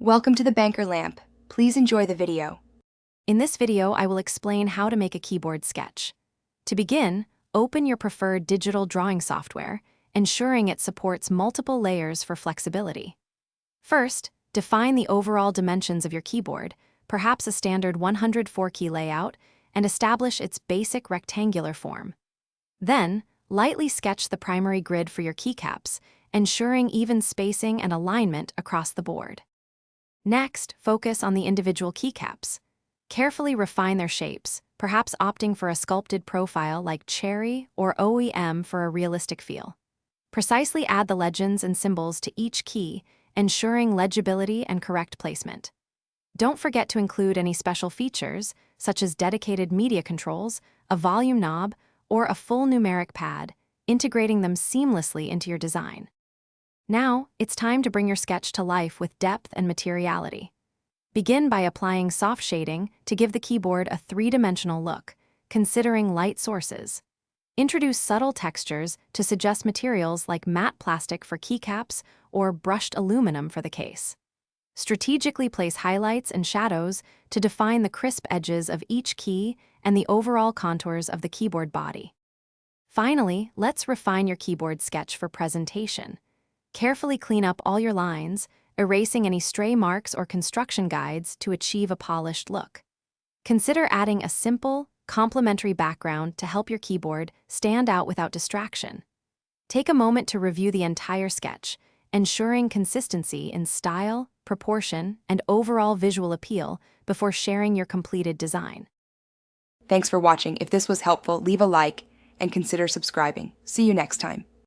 Welcome to the Banker Lamp. Please enjoy the video. In this video, I will explain how to make a keyboard sketch. To begin, open your preferred digital drawing software, ensuring it supports multiple layers for flexibility. First, define the overall dimensions of your keyboard, perhaps a standard 104-key layout, and establish its basic rectangular form. Then, lightly sketch the primary grid for your keycaps, ensuring even spacing and alignment across the board. Next, focus on the individual keycaps. Carefully refine their shapes, perhaps opting for a sculpted profile like cherry or OEM for a realistic feel. Precisely add the legends and symbols to each key, ensuring legibility and correct placement. Don't forget to include any special features, such as dedicated media controls, a volume knob, or a full numeric pad, integrating them seamlessly into your design. Now, it's time to bring your sketch to life with depth and materiality. Begin by applying soft shading to give the keyboard a three-dimensional look, considering light sources. Introduce subtle textures to suggest materials like matte plastic for keycaps or brushed aluminum for the case. Strategically place highlights and shadows to define the crisp edges of each key and the overall contours of the keyboard body. Finally, let's refine your keyboard sketch for presentation. Carefully clean up all your lines, erasing any stray marks or construction guides to achieve a polished look. Consider adding a simple, complementary background to help your keyboard stand out without distraction. Take a moment to review the entire sketch, ensuring consistency in style, proportion, and overall visual appeal before sharing your completed design. Thanks for watching. If this was helpful, leave a like and consider subscribing. See you next time.